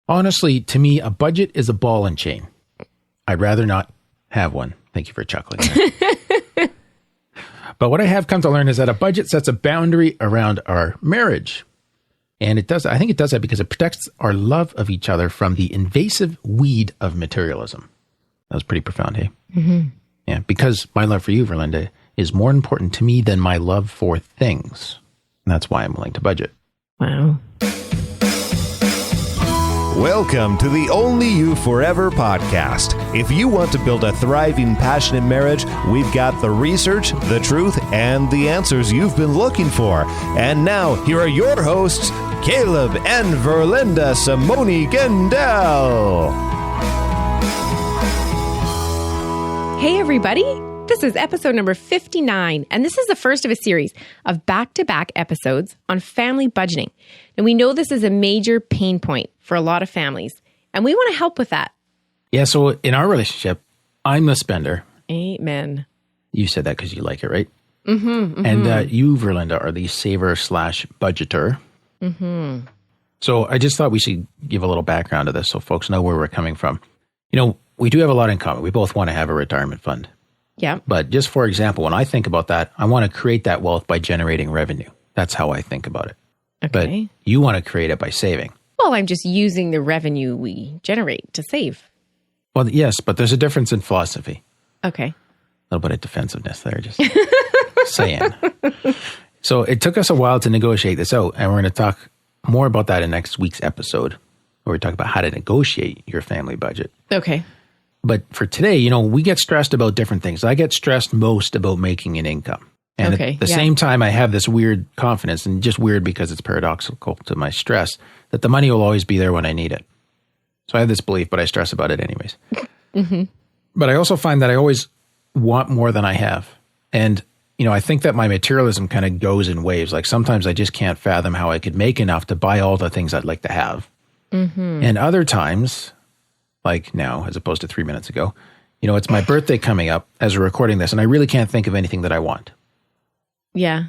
Honestly, to me, a budget is a ball and chain. I'd rather not have one. Thank you for chuckling. But what I have come to learn is that a budget sets a boundary around our marriage. And it does. I think it does that because it protects our love of each other from the invasive weed of materialism. That was pretty profound, hey? Mm-hmm. Yeah, because my love for you, Verlinda, is more important to me than my love for things. And that's why I'm willing to budget. Wow. Welcome to the Only You Forever podcast. If you want to build a thriving, passionate marriage, we've got the research, the truth, and the answers you've been looking for. And now, here are your hosts, Caleb and Verlinda Simone Gendel. Hey, everybody. This is episode number 59, and this is the first of a series of back-to-back episodes on family budgeting. And we know this is a major pain point for a lot of families, and we want to help with that. Yeah, so in our relationship, I'm the spender. Amen. You said that because you like it, right? Mm-hmm. Mm-hmm. And you, Verlinda, are the saver/budgeter. Mm-hmm. So I just thought we should give a little background to this so folks know where we're coming from. You know, we do have a lot in common. We both want to have a retirement fund. Yeah. But just for example, when I think about that, I want to create that wealth by generating revenue. That's how I think about it. Okay. But you want to create it by saving. Well, I'm just using the revenue we generate to save. Well, yes, but there's a difference in philosophy. Okay. A little bit of defensiveness there, just saying. So it took us a while to negotiate this out, and we're going to talk more about that in next week's episode, where we talk about how to negotiate your family budget. Okay. But for today, you know, we get stressed about different things. I get stressed most about making an income. And at the same time, I have this weird confidence, and just weird because it's paradoxical to my stress, that the money will always be there when I need it. So I have this belief, but I stress about it anyways. Mm-hmm. But I also find that I always want more than I have. And, you know, I think that my materialism kind of goes in waves. Like sometimes I just can't fathom how I could make enough to buy all the things I'd like to have. Mm-hmm. And other times, like now, as opposed to 3 minutes ago, you know, it's my birthday coming up as we're recording this, and I really can't think of anything that I want. Yeah,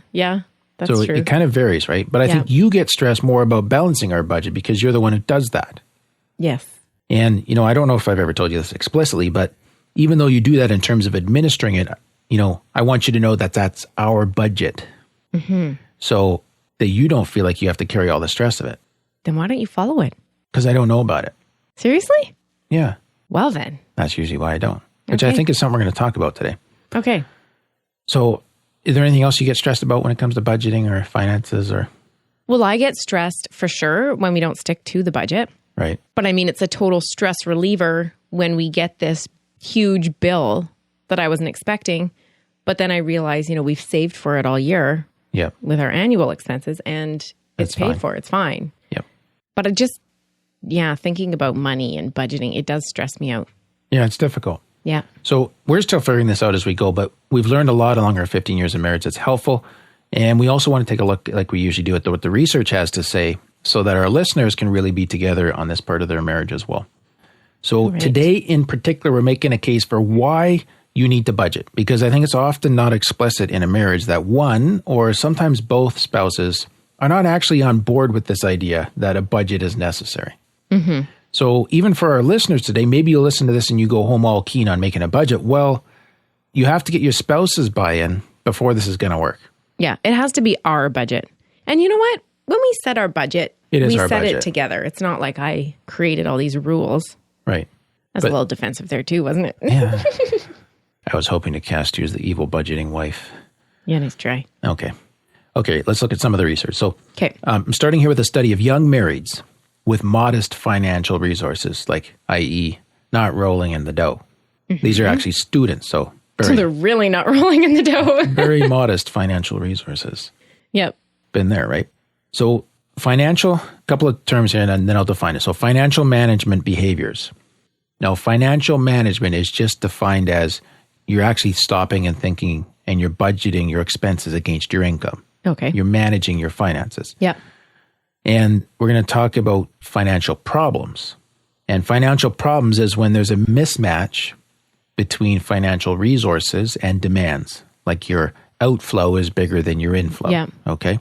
that's so true. It kind of varies, right? But I think you get stressed more about balancing our budget because you're the one who does that. Yes. And, you know, I don't know if I've ever told you this explicitly, but even though you do that in terms of administering it, you know, I want you to know that that's our budget. Mm-hmm. So that you don't feel like you have to carry all the stress of it. Then why don't you follow it? Because I don't know about it. Seriously? Yeah. Well, then. That's usually why I don't, which I think is something we're going to talk about today. Okay. So is there anything else you get stressed about when it comes to budgeting or finances or? Well, I get stressed for sure when we don't stick to the budget. Right. But I mean, it's a total stress reliever when we get this huge bill that I wasn't expecting. But then I realize, you know, we've saved for it all year with our annual expenses and it's paid for. It's fine. Yep. But I just, thinking about money and budgeting, it does stress me out. Yeah, it's difficult. Yeah. So we're still figuring this out as we go, but we've learned a lot along our 15 years of marriage that's helpful. And we also want to take a look, like we usually do, at what the research has to say so that our listeners can really be together on this part of their marriage as well. So today in particular, we're making a case for why you need to budget, because I think it's often not explicit in a marriage that one or sometimes both spouses are not actually on board with this idea that a budget is necessary. Mm-hmm. So even for our listeners today, maybe you'll listen to this and you go home all keen on making a budget. Well, you have to get your spouse's buy-in before this is going to work. Yeah, it has to be our budget. And you know what? When we set our budget, we set it together. It's not like I created all these rules. Right. That's a little defensive there too, wasn't it? Yeah. I was hoping to cast you as the evil budgeting wife. Yeah, nice try. Okay, let's look at some of the research. So I'm starting here with a study of young marrieds with modest financial resources, like i.e. not rolling in the dough. Mm-hmm. These are actually students, so they're really not rolling in the dough. Very modest financial resources. Yep. Been there, right? So financial, couple of terms here, and then I'll define it. So financial management behaviors. Now, financial management is just defined as you're actually stopping and thinking and you're budgeting your expenses against your income. Okay. You're managing your finances. Yeah. And we're going to talk about financial problems. And financial problems is when there's a mismatch between financial resources and demands. Like your outflow is bigger than your inflow. Yeah. Okay.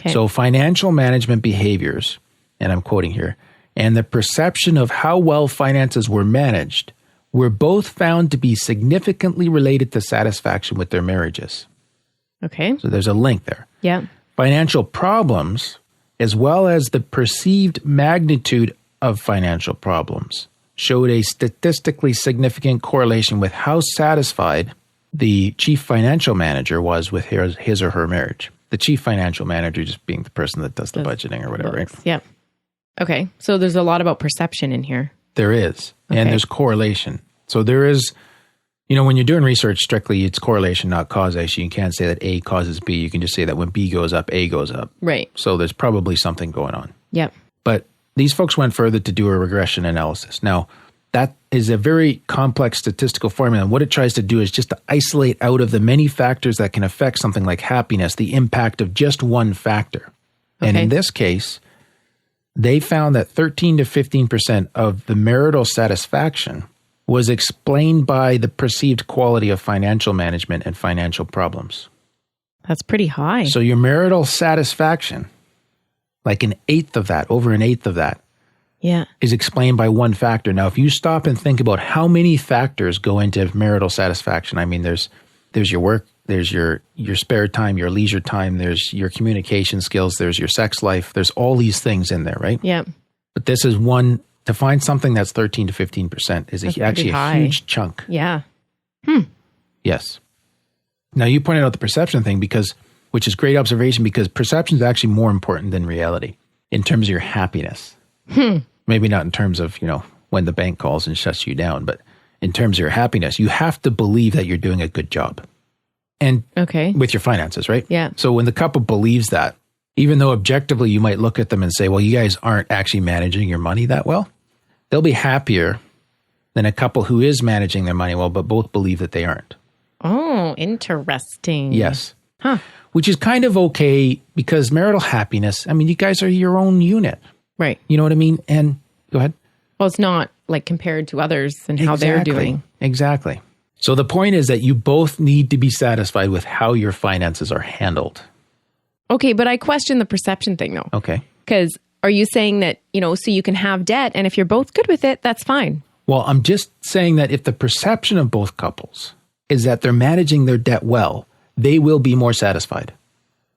So financial management behaviors, and I'm quoting here, and the perception of how well finances were managed were both found to be significantly related to satisfaction with their marriages. Okay. So there's a link there. Yeah. Financial problems, as well as the perceived magnitude of financial problems, showed a statistically significant correlation with how satisfied the chief financial manager was with his or her marriage. The chief financial manager just being the person that does the budgeting or whatever, right? Yeah. Okay. So there's a lot about perception in here. There is. Okay. And there's correlation. So there is, when you're doing research strictly, it's correlation, not causation. You can't say that A causes B. You can just say that when B goes up, A goes up. Right. So there's probably something going on. Yep. But these folks went further to do a regression analysis. Now, that is a very complex statistical formula. And what it tries to do is just to isolate out of the many factors that can affect something like happiness, the impact of just one factor. Okay. And in this case, they found that 13 to 15% of the marital satisfaction was explained by the perceived quality of financial management and financial problems. That's pretty high. So your marital satisfaction, like an eighth of that, over an eighth of that, is explained by one factor. Now, if you stop and think about how many factors go into marital satisfaction, I mean, there's your work, there's your spare time, your leisure time, there's your communication skills, there's your sex life, there's all these things in there, right? Yeah. But this is one, to find something that's 13 to 15% is actually a huge chunk. Yeah. Yes. Now, you pointed out the perception thing which is great observation, because perception is actually more important than reality in terms of your happiness. Maybe not in terms of, when the bank calls and shuts you down, but in terms of your happiness, you have to believe that you're doing a good job. And with your finances, right? Yeah. So when the couple believes that, even though objectively you might look at them and say, well, you guys aren't actually managing your money that well, they'll be happier than a couple who is managing their money well, but both believe that they aren't. Oh, interesting. Yes. Which is kind of okay, because marital happiness, I mean, you guys are your own unit. Right. You know what I mean? And go ahead. Well, it's not like compared to others and how they're doing. Exactly. So the point is that you both need to be satisfied with how your finances are handled. Okay, but I question the perception thing though. Okay. Because are you saying that, so you can have debt, and if you're both good with it, that's fine? Well, I'm just saying that if the perception of both couples is that they're managing their debt well, they will be more satisfied.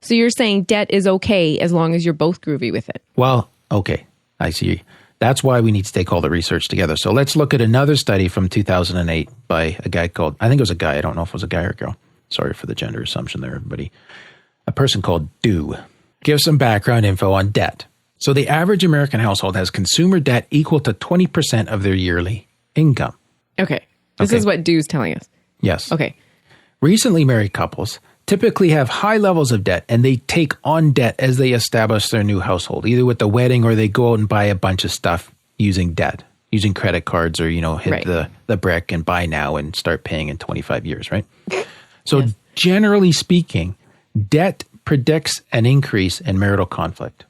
So you're saying debt is okay as long as you're both groovy with it? Well, okay. I see. That's why we need to take all the research together. So let's look at another study from 2008 by a guy called, I think it was a guy, I don't know if it was a guy or a girl. Sorry for the gender assumption there, everybody. A person called Du. Give some background info on debt. So the average American household has consumer debt equal to 20% of their yearly income. Okay. This is what Du's telling us. Yes. Okay. Recently married couples typically have high levels of debt, and they take on debt as they establish their new household, either with the wedding or they go out and buy a bunch of stuff using debt, using credit cards, or, hit the brick and buy now and start paying in 25 years, right? So generally speaking, debt predicts an increase in marital conflict.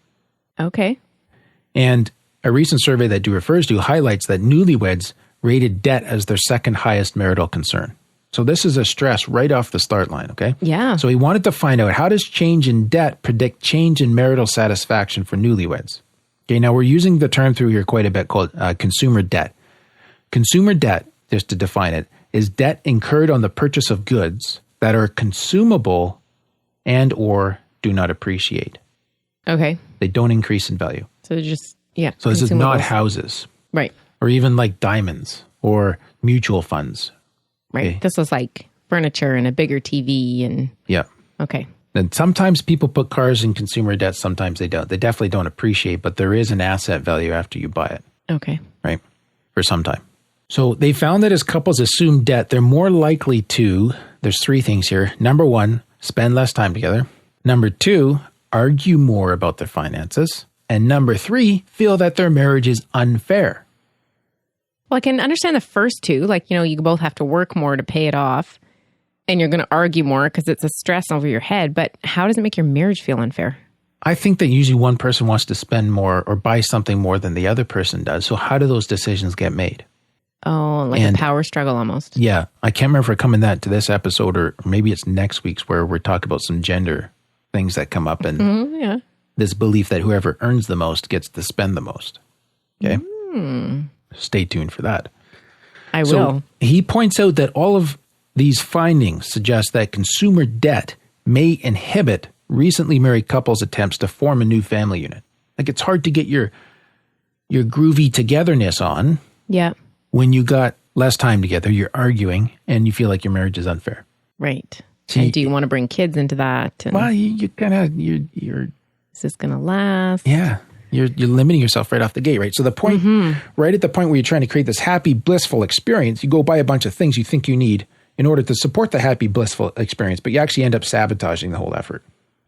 Okay. And a recent survey that Du refers to highlights that newlyweds rated debt as their second highest marital concern. So this is a stress right off the start line, okay? Yeah. So he wanted to find out, how does change in debt predict change in marital satisfaction for newlyweds? Okay, now we're using the term through here quite a bit called consumer debt. Consumer debt, just to define it, is debt incurred on the purchase of goods that are consumable and or do not appreciate. Okay. They don't increase in value. So they're just, So this is not houses. Right. Or even like diamonds or mutual funds. Right. Okay. This was like furniture and a bigger TV and... Yeah. Okay. And sometimes people put cars in consumer debt, sometimes they don't. They definitely don't appreciate, but there is an asset value after you buy it. Okay. Right? For some time. So they found that as couples assume debt, they're more likely to, there's three things here. Number one, spend less time together. Number two, argue more about their finances. And number three, feel that their marriage is unfair. Well, I can understand the first two. Like, you both have to work more to pay it off. And you're going to argue more because it's a stress over your head. But how does it make your marriage feel unfair? I think that usually one person wants to spend more or buy something more than the other person does. So how do those decisions get made? Oh, like a power struggle almost. Yeah. I can't remember if we're coming that to this episode or maybe it's next week's, where we're talking about some gender things that come up and this belief that whoever earns the most gets to spend the most. Okay. Stay tuned for that. I will. He points out that all of these findings suggest that consumer debt may inhibit recently married couples' attempts to form a new family unit. Like, it's hard to get your groovy togetherness on. Yeah. When you got less time together, you're arguing and you feel like your marriage is unfair. Right. And do you want to bring kids into that? And well, you kind of, you're. Is this going to last? Yeah. You're limiting yourself right off the gate, right? So the point, right at the point where you're trying to create this happy, blissful experience, you go buy a bunch of things you think you need in order to support the happy, blissful experience, but you actually end up sabotaging the whole effort.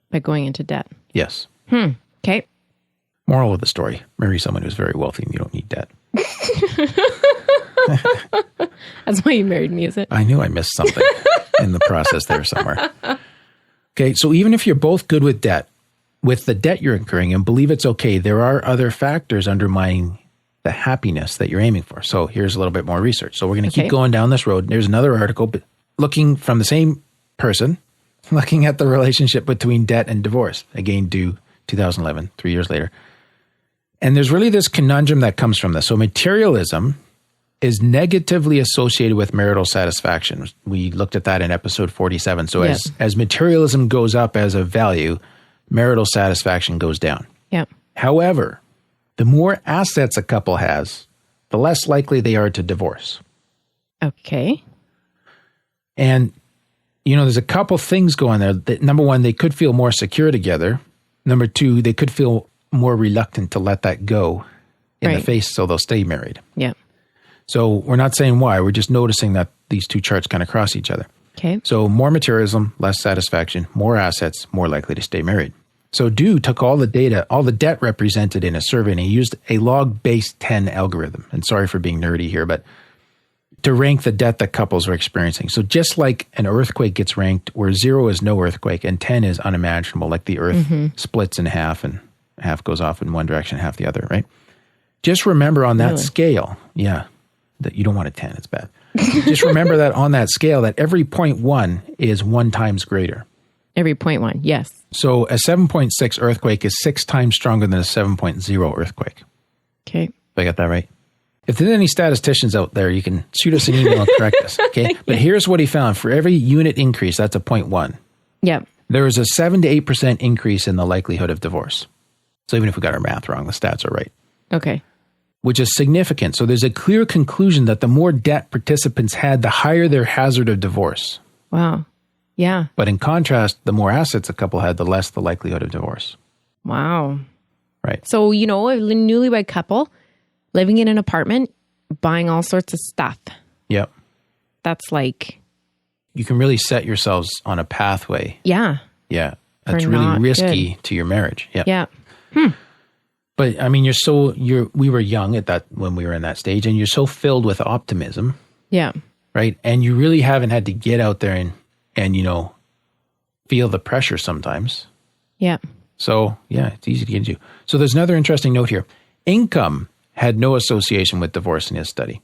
By going into debt. Yes. Okay. Moral of the story, marry someone who's very wealthy and you don't need debt. That's why you married me, is it? I knew I missed something in the process there somewhere. Okay, so even if you're both good with debt, with the debt you're incurring and believe it's okay, there are other factors undermining the happiness that you're aiming for. So here's a little bit more research. So we're going to keep going down this road. There's another article but looking from the same person, looking at the relationship between debt and divorce. Again, due 2011, 3 years later. And there's really this conundrum that comes from this. So materialism is negatively associated with marital satisfaction. We looked at that in episode 47. So as materialism goes up as a value, marital satisfaction goes down. Yeah. However, the more assets a couple has, the less likely they are to divorce. Okay. And, there's a couple things going there. That, number one, they could feel more secure together. Number two, they could feel more reluctant to let that go in the face, so they'll stay married. Yeah. So we're not saying why. We're just noticing that these two charts kind of cross each other. Okay. So more materialism, less satisfaction, more assets, more likely to stay married. So Dew took all the data, all the debt represented in a survey, and he used a log-based 10 algorithm. And sorry for being nerdy here, but to rank the debt that couples are experiencing. So just like an earthquake gets ranked where 0 is no earthquake and 10 is unimaginable, like the earth splits in half and half goes off in one direction, half the other, right? Just remember on that scale, that you don't want a 10, it's bad. Just remember that on that scale that every 0.1 is 1 times greater. Every 0.1, yes. So a 7.6 earthquake is 6 times stronger than a 7.0 earthquake. Okay. Did I get that right? If there's any statisticians out there, you can shoot us an email and correct us. Okay. But here's what he found. For every unit increase, that's a 0.1. Yep. There is a 7 to 8% increase in the likelihood of divorce. So even if we got our math wrong, the stats are right. Okay. Which is significant. So there's a clear conclusion that the more debt participants had, the higher their hazard of divorce. Wow. Yeah. But in contrast, the more assets a couple had, the less the likelihood of divorce. Wow. Right. So, a newlywed couple living in an apartment, buying all sorts of stuff. Yep. That's like... You can really set yourselves on a pathway. Yeah. Yeah. That's really risky to your marriage. Yeah. Yeah. But we were young when we were in that stage, and you're so filled with optimism. Yeah. Right. And you really haven't had to get out there and feel the pressure sometimes. Yeah. So it's easy to get into. So there's another interesting note here. Income had no association with divorce in his study.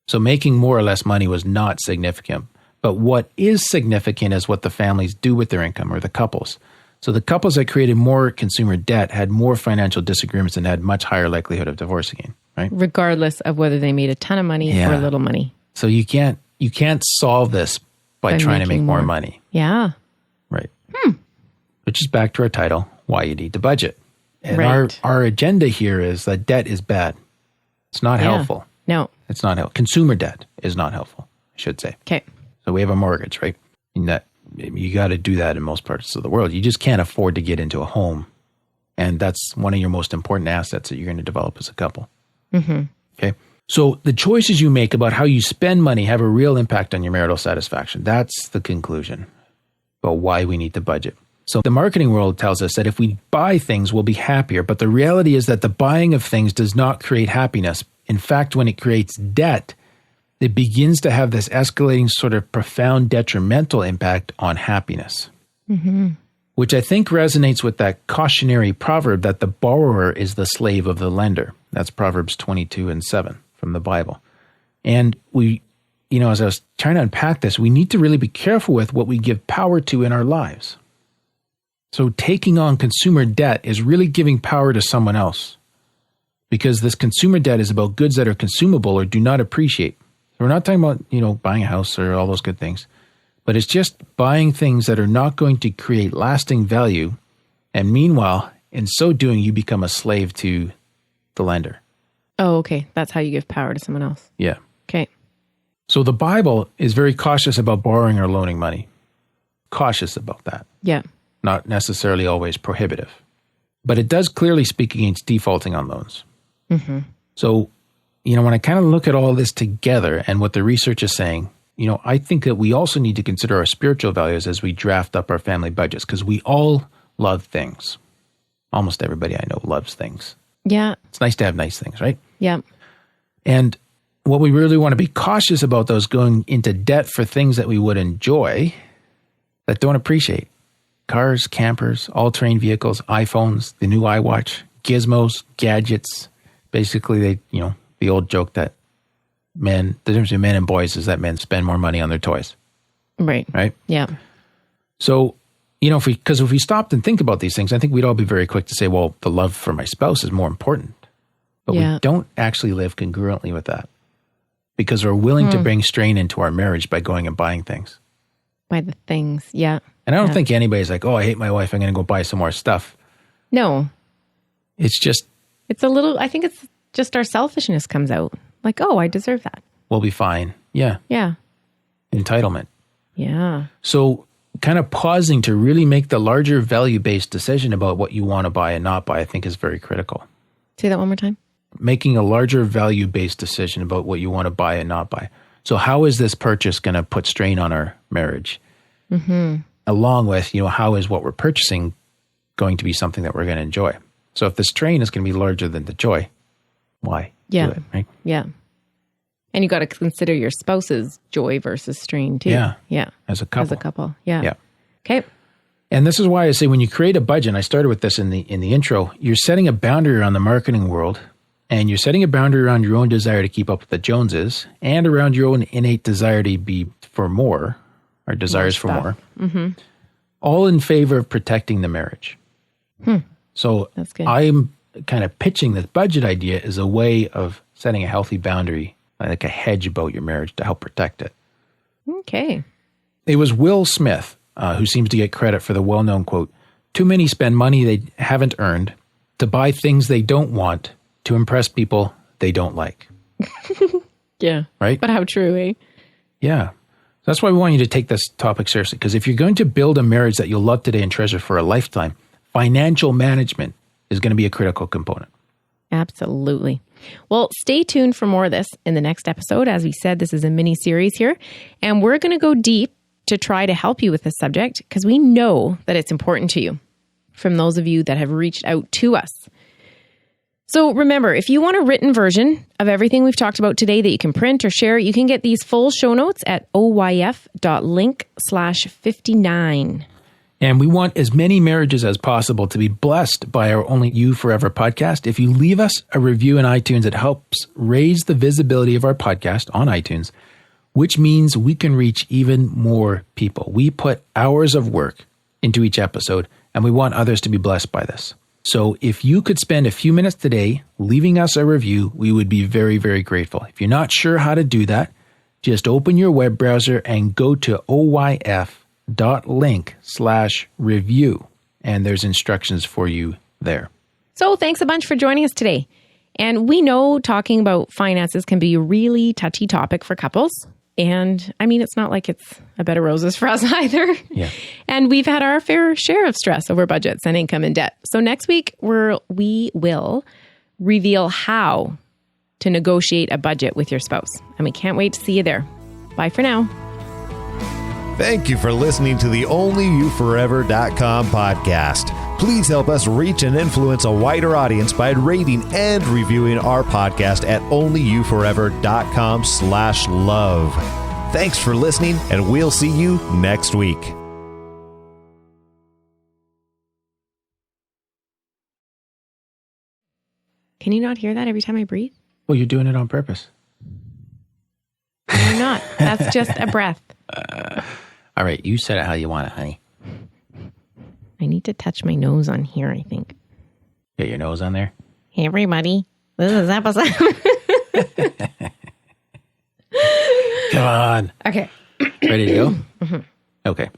So making more or less money was not significant. But what is significant is what the families do with their income, or the couples. So the couples that created more consumer debt had more financial disagreements and had much higher likelihood of divorce again, right? Regardless of whether they made a ton of money or a little money. So you can't solve this by trying to make more money. Yeah. Right. Which is back to our title, Why You Need to Budget. And our agenda here is that debt is bad. It's not helpful. No. It's not helpful. Consumer debt is not helpful, I should say. Okay. So we have a mortgage, right? And that you got to do that in most parts of the world. You just can't afford to get into a home. And that's one of your most important assets that you're going to develop as a couple. Okay. So the choices you make about how you spend money have a real impact on your marital satisfaction. That's the conclusion about why we need to budget. So the marketing world tells us that if we buy things, we'll be happier. But the reality is that the buying of things does not create happiness. In fact, when it creates debt, it begins to have this escalating sort of profound detrimental impact on happiness, which I think resonates with that cautionary proverb that the borrower is the slave of the lender. That's Proverbs 22:7 from the Bible. And we, as I was trying to unpack this, we need to really be careful with what we give power to in our lives. So taking on consumer debt is really giving power to someone else. because this consumer debt is about goods that are consumable or do not appreciate. We're not talking about, buying a house or all those good things, but it's just buying things that are not going to create lasting value. And meanwhile, in so doing, you become a slave to the lender. Oh, okay. That's how you give power to someone else. Yeah. Okay. So the Bible is very cautious about borrowing or loaning money. Cautious about that. Yeah. Not necessarily always prohibitive. But it does clearly speak against defaulting on loans. Mm-hmm. So, when I kind of look at all this together and what the research is saying, I think that we also need to consider our spiritual values as we draft up our family budgets, because we all love things. Almost everybody I know loves things. Yeah. It's nice to have nice things, right? Yeah. And what we really want to be cautious about, though, is going into debt for things that we would enjoy that don't appreciate. Cars, campers, all-terrain vehicles, iPhones, the new iWatch, gizmos, gadgets. Basically, the old joke that the difference between men and boys is that men spend more money on their toys. Right. Right? Yeah. So, if we stopped and think about these things, I think we'd all be very quick to say, well, the love for my spouse is more important. But we don't actually live congruently with that, because we're willing to bring strain into our marriage by going and buying things. By the things, yeah. And I don't think anybody's like, oh, I hate my wife, I'm going to go buy some more stuff. No. It's just... I think it's just our selfishness comes out. Like, oh, I deserve that. We'll be fine. Yeah. Yeah. Entitlement. Yeah. So kind of pausing to really make the larger value-based decision about what you want to buy and not buy, I think is very critical. Say that one more time. Making a larger value-based decision about what you want to buy and not buy. So how is this purchase going to put strain on our marriage? Mm-hmm. Along with, how is what we're purchasing going to be something that we're going to enjoy? So if the strain is going to be larger than the joy, why do it, right? Yeah. And you got to consider your spouse's joy versus strain too. Yeah. Yeah. As a couple. Yeah. Yeah. Okay. And this is why I say when you create a budget, and I started with this in the intro, you're setting a boundary around the marketing world, and you're setting a boundary around your own desire to keep up with the Joneses and around your own innate desire to be for more, or desires for more. Mm-hmm. All in favor of protecting the marriage. So that's good. I'm kind of pitching this budget idea as a way of setting a healthy boundary, like a hedge about your marriage to help protect it. Okay. It was Will Smith who seems to get credit for the well-known quote, "Too many spend money they haven't earned to buy things they don't want to impress people they don't like." Yeah. Right? But how true, eh? Yeah. That's why we want you to take this topic seriously, because if you're going to build a marriage that you'll love today and treasure for a lifetime, financial management is going to be a critical component. Absolutely. Well, stay tuned for more of this in the next episode. As we said, this is a mini series here, and we're going to go deep to try to help you with this subject because we know that it's important to you from those of you that have reached out to us. So remember, if you want a written version of everything we've talked about today that you can print or share, you can get these full show notes at oyf.link/59. And we want as many marriages as possible to be blessed by our Only You Forever podcast. If you leave us a review in iTunes, it helps raise the visibility of our podcast on iTunes, which means we can reach even more people. We put hours of work into each episode, and we want others to be blessed by this. So if you could spend a few minutes today leaving us a review, we would be very, very grateful. If you're not sure how to do that, just open your web browser and go to oyf.link/review, and there's instructions for you there. So thanks a bunch for joining us today. And we know talking about finances can be a really touchy topic for couples. And I mean, it's not like it's a bed of roses for us either. Yeah. And we've had our fair share of stress over budgets and income and debt. So next week, we will reveal how to negotiate a budget with your spouse. And we can't wait to see you there. Bye for now. Thank you for listening to the OnlyYouForever.com podcast. Please help us reach and influence a wider audience by rating and reviewing our podcast at OnlyYouForever.com/love. Thanks for listening, and we'll see you next week. Can you not hear that every time I breathe? Well, you're doing it on purpose. No, I'm not. That's just a breath. All right, you said it how you want it, honey. I need to touch my nose on here, I think. Get your nose on there. Hey, everybody. This is episode. Come on. Okay. Ready to go? Mm-hmm. Okay.